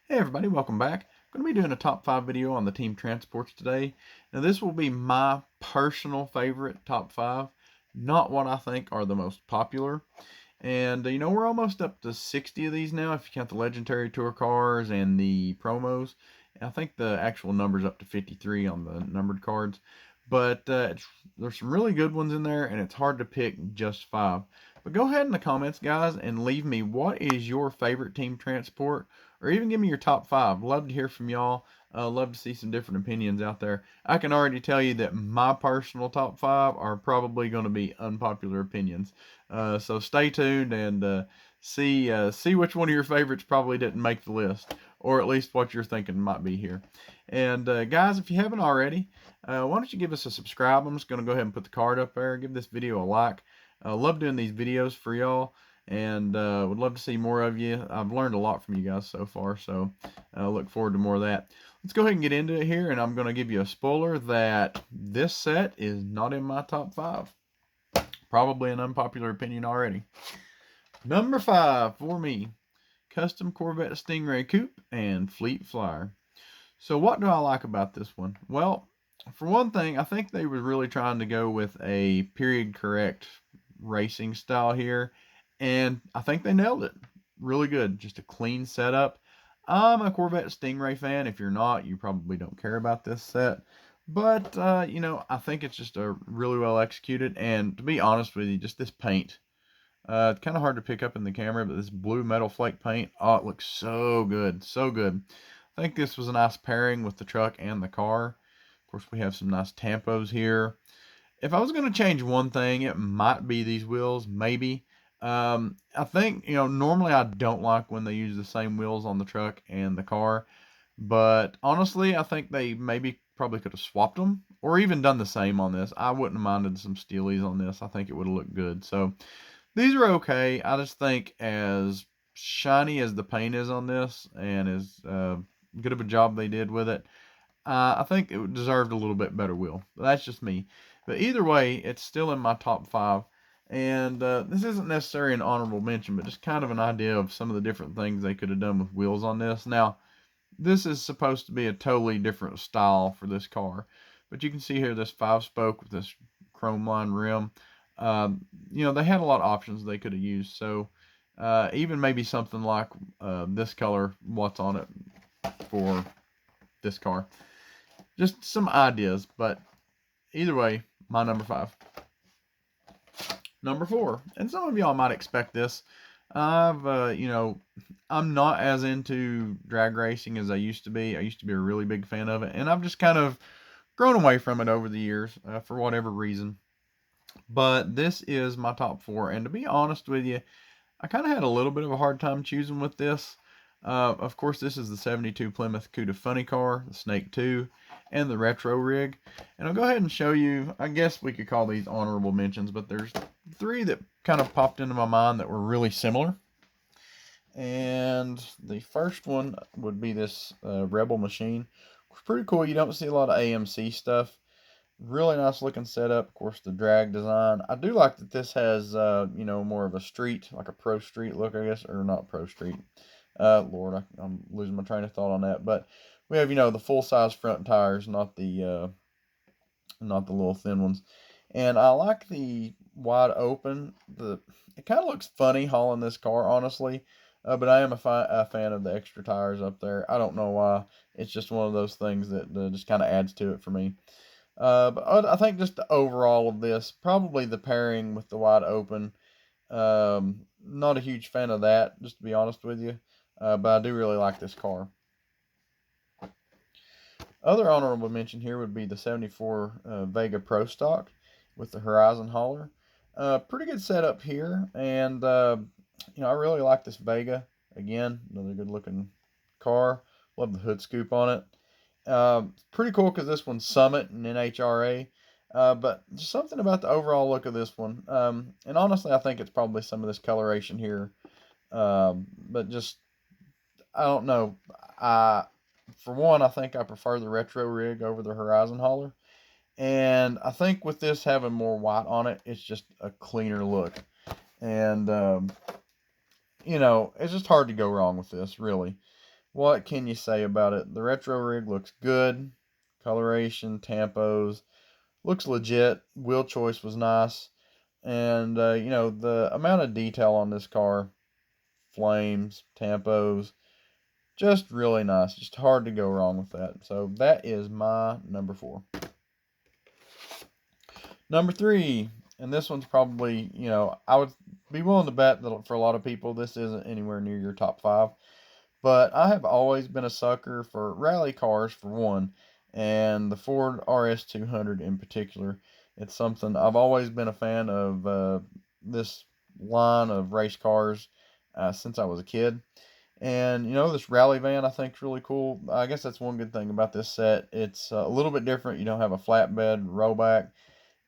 Hey everybody, welcome back. I'm going to be doing a top 5 video on the team transports today. Now this will be my personal favorite top 5, not what I think are the most popular. And we're almost up to 60 of these now if you count the legendary tour cars and the promos. I think the actual number's up to 53 on the numbered cards. But there's some really good ones in there, and it's hard to pick just 5. But go ahead in the comments, guys, and leave me what is your favorite team transport, or even give me your top 5. Love to hear from y'all. Love to see some different opinions out there. I can already tell you that my personal top 5 are probably going to be unpopular opinions. So stay tuned and see which one of your favorites probably didn't make the list, or at least what you're thinking might be here. And guys, if you haven't already, why don't you give us a subscribe? I'm just going to go ahead and put the card up there. Give this video a like. Love doing these videos for y'all, and would love to see more of you. I've learned a lot from you guys so far, so look forward to more of that. Let's go ahead and get into it here, and I'm going to give you a spoiler that this set is not in my top 5. Probably an unpopular opinion already. Number 5 for me, Custom Corvette Stingray Coupe and Fleet Flyer. So what do I like about this one? Well, for one thing, I think they were really trying to go with a period correct racing style here, and I think they nailed it. Really good, just a clean setup. I'm a Corvette Stingray fan. If you're not, you probably don't care about this set. But, I think it's just a really well executed, and to be honest with you, just this paint. It's kind of hard to pick up in the camera, but this blue metal flake paint, oh, it looks so good, so good. I think this was a nice pairing with the truck and the car. Of course, we have some nice tampos here. If I was going to change one thing, it might be these wheels, maybe. I think, normally I don't like when they use the same wheels on the truck and the car. But honestly, I think they maybe probably could have swapped them or even done the same on this. I wouldn't have minded some steelies on this. I think it would have looked good. So these are okay. I just think as shiny as the paint is on this and as good of a job they did with it, I think it deserved a little bit better wheel. That's just me. But either way, it's still in my top 5. And this isn't necessarily an honorable mention, but just kind of an idea of some of the different things they could have done with wheels on this. Now, this is supposed to be a totally different style for this car. But you can see here this 5-spoke with this chrome line rim. They had a lot of options they could have used. So even maybe something like this color, what's on it for this car. Just some ideas, but either way, my number 5. Number 4, and some of y'all might expect this. I'm not as into drag racing as I used to be. I used to be a really big fan of it, and I've just kind of grown away from it over the years for whatever reason. But this is my top 4, and to be honest with you, I kind of had a little bit of a hard time choosing with this. Of course, this is the 72 Plymouth Cuda Funny Car, the Snake 2, and the Retro Rig. And I'll go ahead and show you, I guess we could call these honorable mentions, but there's 3 that kind of popped into my mind that were really similar. And the first one would be this Rebel machine. It's pretty cool. You don't see a lot of AMC stuff. Really nice looking setup. Of course, the drag design. I do like that this has, more of a street, like a pro street look, I guess, or not pro street. Lord, I'm losing my train of thought on that. But we have, the full size front tires, not the little thin ones. And I like the wide open. It kind of looks funny hauling this car, honestly. But I am a fan of the extra tires up there. I don't know why. It's just one of those things that just kind of adds to it for me. But I think just the overall of this, probably the pairing with the wide open. Not a huge fan of that, just to be honest with you. But I do really like this car. Other honorable mention here would be the 74 Vega Pro Stock with the Horizon hauler. Pretty good setup here, and I really like this Vega. Again, another good looking car. Love the hood scoop on it. Pretty cool because this one's Summit and NHRA. But just something about the overall look of this one. And honestly, I think it's probably some of this coloration here. But just, I don't know. For one, I think I prefer the Retro Rig over the Horizon hauler. And I think with this having more white on it, it's just a cleaner look. And, it's just hard to go wrong with this, really. what can you say about it? The retro rig looks good. Coloration, tampos, looks legit. Wheel choice was nice. And, you know, the amount of detail on this car, flames, tampos, just really nice. Just hard to go wrong with that. So that is my number 4. Number 3, and this one's probably, you know, I would be willing to bet that for a lot of people, this isn't anywhere near your top 5. But I have always been a sucker for rally cars, for one, and the Ford RS200 in particular. It's something I've always been a fan of, this line of race cars since I was a kid. And, you know, this rally van I think is really cool. I guess that's one good thing about this set. It's a little bit different. You don't have a flatbed rollback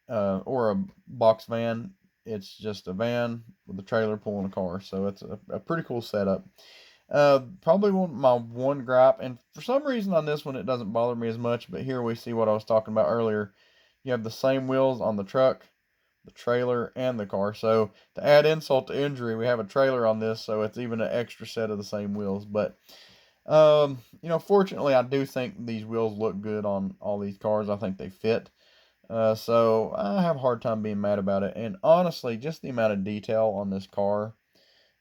or a box van. It's just a van with a trailer pulling a car. So it's a pretty cool setup. Probably my one gripe, and for some reason on this one it doesn't bother me as much, but here we see what I was talking about earlier. You have the same wheels on the truck, the trailer, and the car. So to add insult to injury, we have a trailer on this, so it's even an extra set of the same wheels. But you know, fortunately, I do think these wheels look good on all these cars. I think they fit. So I have a hard time being mad about it. And honestly, just the amount of detail on this car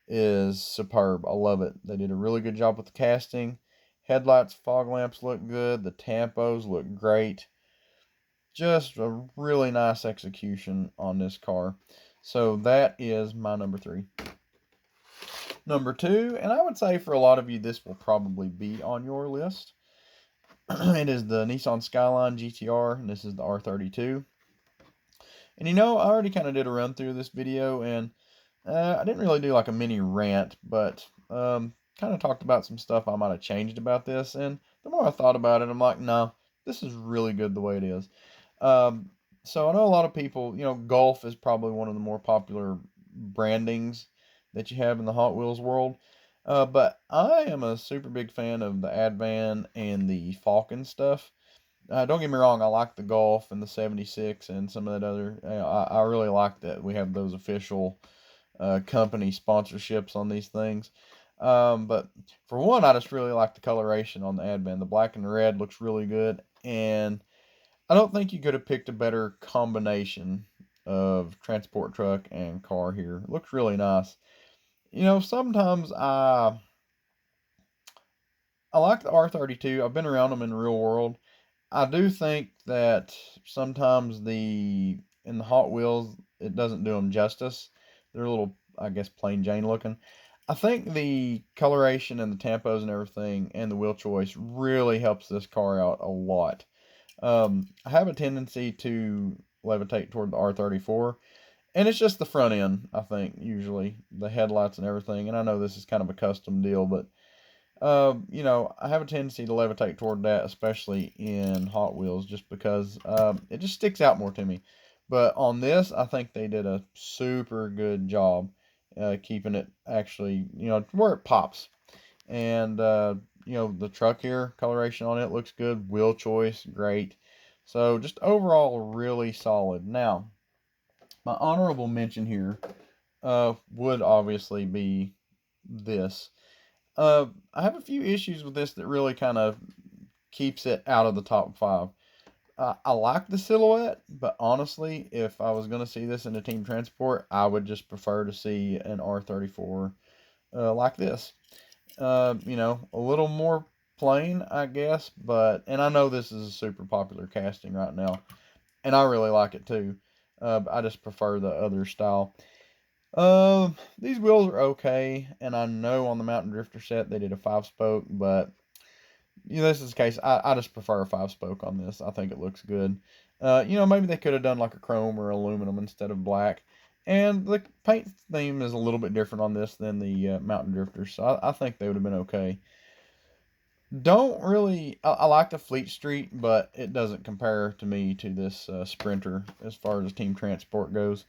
is superb. I love it. They did a really good job with the casting. Headlights, fog lamps look good. The tampos look great. Just a really nice execution on this car. So that is my number 3. Number 2, and I would say for a lot of you this will probably be on your list. It is the Nissan Skyline GTR, and this is the R32. And you know, I already kind of did a run through this video, and I didn't really do like a mini rant, but kind of talked about some stuff I might have changed about this. And the more I thought about it, I'm like, no, this is really good the way it is. Um, so I know a lot of people, you know, Golf is probably one of the more popular brandings that you have in the Hot Wheels world. But I am a super big fan of the Advan and the Falcon stuff. Don't get me wrong, I like the Golf and the 76 and some of that other. I really like that we have those official company sponsorships on these things. But for one, I just really like the coloration on the Advan. The black and the red looks really good, and I don't think you could have picked a better combination of transport truck and car here. It looks really nice. You know, sometimes I like the R32. I've been around them in the real world. I do think that sometimes in the Hot Wheels it doesn't do them justice. They're a little, I guess, plain Jane looking. I think the coloration and the tampos and everything and the wheel choice really helps this car out a lot. I have a tendency to levitate toward the R34, and it's just the front end, I think, usually the headlights and everything. And I know this is kind of a custom deal, but you know, I have a tendency to levitate toward that, especially in Hot Wheels, just because it just sticks out more to me. But on this, I think they did a super good job keeping it actually, you know, where it pops. And, you know, the truck here, coloration on it looks good. Wheel choice, great. So just overall, really solid. Now, my honorable mention here would obviously be this. I have a few issues with this that really kind of keeps it out of the top 5. I like the silhouette, but honestly, if I was going to see this in a team transport, I would just prefer to see an R34 like this. You know, a little more plain, I guess, and I know this is a super popular casting right now, and I really like it too. But I just prefer the other style. These wheels are okay, and I know on the Mountain Drifter set they did a 5-spoke, but you know, this is the case. I just prefer a 5-spoke on this. I think it looks good. You know, maybe they could have done like a chrome or aluminum instead of black. And the paint theme is a little bit different on this than the Mountain Drifter, so I think they would have been okay. Don't really. I like the Fleet Street, but it doesn't compare to me to this Sprinter as far as team transport goes,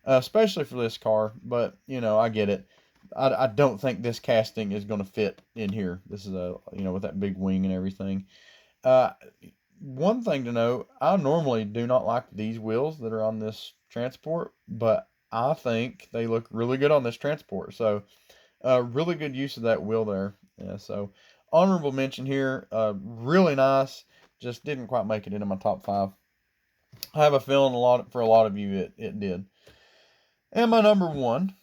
especially for this car. But you know, I get it. I don't think this casting is going to fit in here. This is you know, with that big wing and everything. Uh, One thing to note: I normally do not like these wheels that are on this transport, but I think they look really good on this transport. So really good use of that wheel there. Yeah, so honorable mention here. Really nice. Just didn't quite make it into my top 5. I have a feeling for a lot of you it did. And my number 1,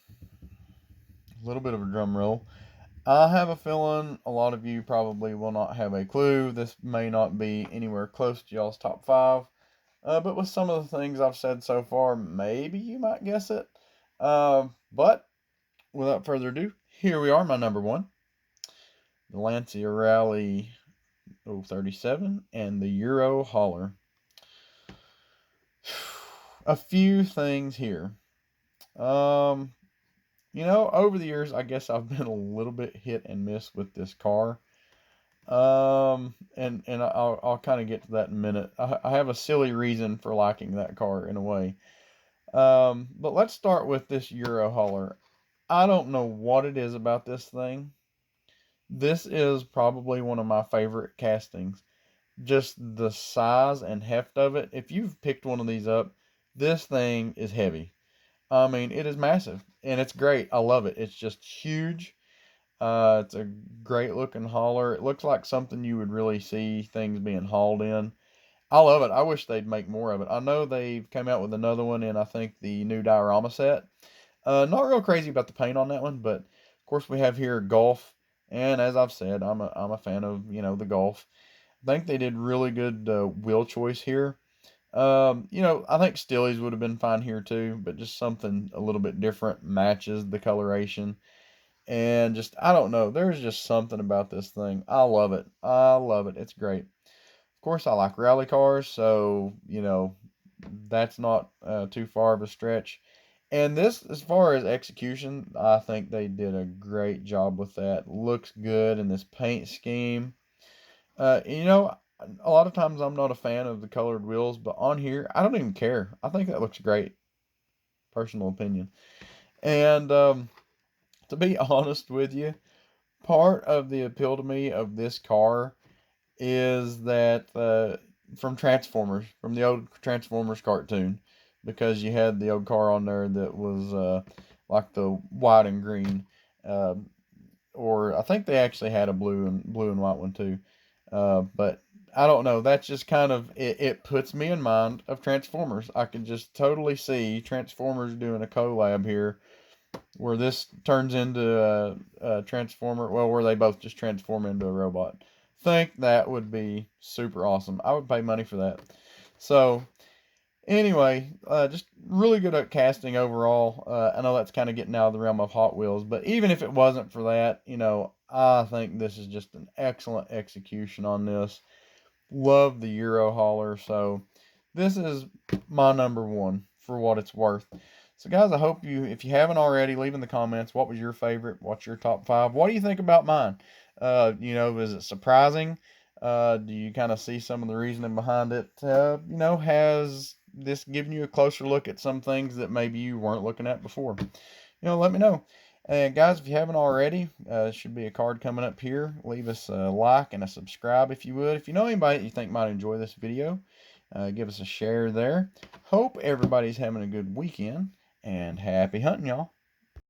a little bit of a drum roll. I have a feeling a lot of you probably will not have a clue. This may not be anywhere close to y'all's top 5. But with some of the things I've said so far, maybe you might guess it. But without further ado, here we are, my number 1. The Lancia Rally037 and the Euro Hauler. A few things here. Over the years, I guess I've been a little bit hit and miss with this car. And I'll kind of get to that in a minute. I have a silly reason for liking that car in a way. But let's start with this Euro Hauler. I don't know what it is about this thing. This is probably one of my favorite castings. Just the size and heft of it. If you've picked one of these up, this thing is heavy. I mean, it is massive, and it's great. I love it. It's just huge. It's a great looking hauler. It looks like something you would really see things being hauled in. I love it. I wish they'd make more of it. I know they've come out with another one in, I think, the new diorama set. Not real crazy about the paint on that one, but of course we have here Golf, and as I've said, I'm a fan of the Golf. I think they did really good wheel choice here. I think Stillies would have been fine here too, but just something a little bit different matches the coloration. And just, I don't know, there's just something about this thing. I love it. I love it. It's great. Of course, I like rally cars, so, that's not too far of a stretch. And this, as far as execution, I think they did a great job with that. Looks good in this paint scheme. A lot of times I'm not a fan of the colored wheels, but on here, I don't even care. I think that looks great. Personal opinion. And to be honest with you, part of the appeal to me of this car is that from Transformers, from the old Transformers cartoon, because you had the old car on there that was like the white and green, or I think they actually had a blue and white one too. But I don't know. That's just kind of it puts me in mind of Transformers. I can just totally see Transformers doing a collab here, where this turns into a Transformer. Well, where they both just transform into a robot. Think that would be super awesome. I would pay money for that. So anyway, just really good at casting overall. I know that's kind of getting out of the realm of Hot Wheels, but even if it wasn't for that, I think this is just an excellent execution on this. Love the Euro hauler, so this is my number 1 for what it's worth. So guys, I hope if you haven't already, leave in the comments what was your favorite, what's your top 5, what do you think about mine? Is it surprising? Do you kind of see some of the reasoning behind it? Has this given you a closer look at some things that maybe you weren't looking at before? Let me know. And guys, if you haven't already, should be a card coming up here. Leave us a like and a subscribe if you would. If you know anybody that you think might enjoy this video, give us a share there. Hope everybody's having a good weekend, and happy hunting, y'all.